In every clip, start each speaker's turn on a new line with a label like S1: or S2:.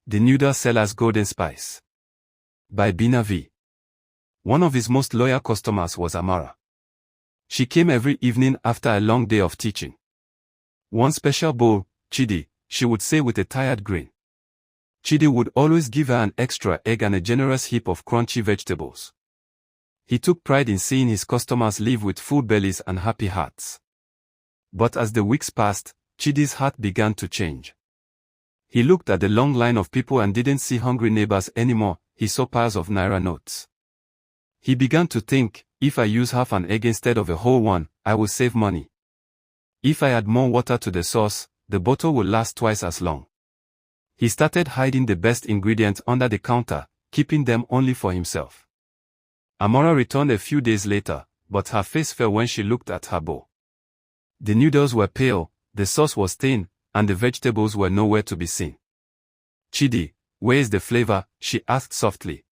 S1: The Noodle Seller's Golden Spice. By Bina V. One of his most loyal customers was Amara. She came every evening after a long day of teaching. One special bowl, Chidi, she would say with a tired grin. Chidi would always give her an extra egg and a generous heap of crunchy vegetables. He took pride in seeing his customers live with full bellies and happy hearts. But as the weeks passed, Chidi's heart began to change. He looked at the long line of people and didn't see hungry neighbors anymore, he saw piles of Naira notes. He began to think, if I use half an egg instead of a whole one, I will save money. If I add more water to the sauce, the bottle will last twice as long. He started hiding the best ingredients under the counter, keeping them only for himself. Amara returned a few days later, but her face fell when she looked at her bowl. The noodles were pale, the sauce was thin, and the vegetables were nowhere to be seen. Chidi, where is the flavor? She asked softly.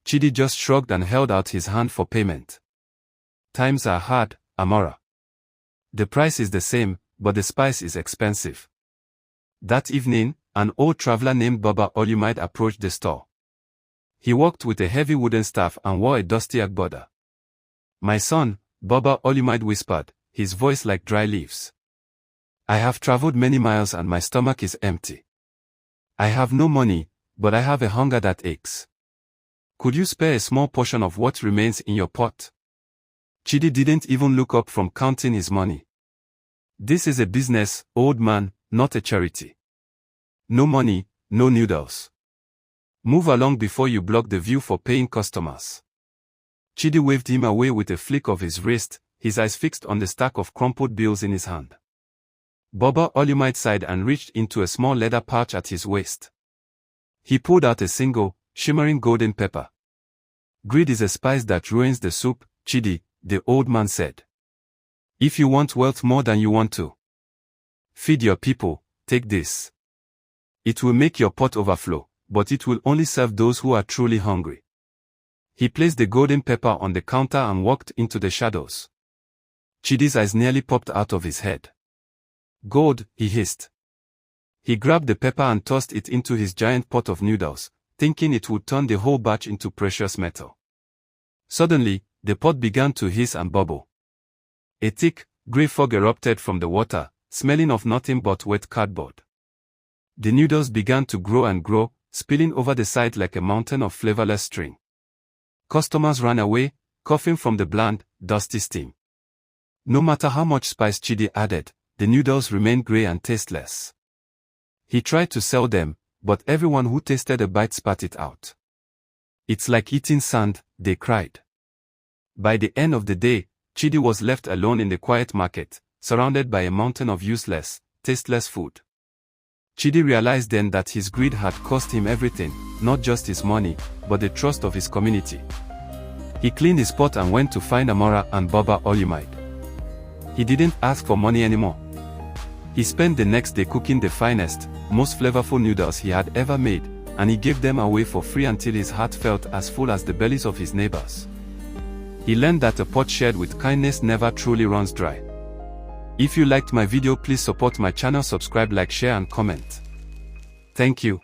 S1: Chidi just shrugged and held out his hand for payment. Times are hard, Amara. The price is the same, but the spice is expensive. That evening, an old traveler named Baba Olumide approached the store. He walked with a heavy wooden staff and wore a dusty agbada. My son, Baba Olumide whispered, his voice like dry leaves. I have traveled many miles and my stomach is empty. I have no money, but I have a hunger that aches. Could you spare a small portion of what remains in your pot? Chidi didn't even look up from counting his money. This is a business, old man, not a charity. No money, no noodles. Move along before you block the view for paying customers. Chidi waved him away with a flick of his wrist, his eyes fixed on the stack of crumpled bills in his hand. Baba Olumide sighed and reached into a small leather pouch at his waist. He pulled out a single, shimmering golden pepper. Greed is a spice that ruins the soup, Chidi, the old man said. If you want wealth more than you want to feed your people, take this. It will make your pot overflow, but it will only serve those who are truly hungry. He placed the golden pepper on the counter and walked into the shadows. Chidi's eyes nearly popped out of his head. Gold, he hissed. He grabbed the pepper and tossed it into his giant pot of noodles, thinking it would turn the whole batch into precious metal. Suddenly, the pot began to hiss and bubble. A thick, grey fog erupted from the water, smelling of nothing but wet cardboard. The noodles began to grow and grow, spilling over the side like a mountain of flavorless string. Customers ran away, coughing from the bland, dusty steam. No matter how much spice Chidi added, the noodles remained grey and tasteless. He tried to sell them, but everyone who tasted a bite spat it out. It's like eating sand, they cried. By the end of the day, Chidi was left alone in the quiet market, surrounded by a mountain of useless, tasteless food. Chidi realized then that his greed had cost him everything, not just his money, but the trust of his community. He cleaned his pot and went to find Amara and Baba Olumide. He didn't ask for money anymore. He spent the next day cooking the finest, most flavorful noodles he had ever made, and he gave them away for free until his heart felt as full as the bellies of his neighbors. He learned that a pot shared with kindness never truly runs dry. If you liked my video, please support my channel, subscribe, like, share and comment. Thank you.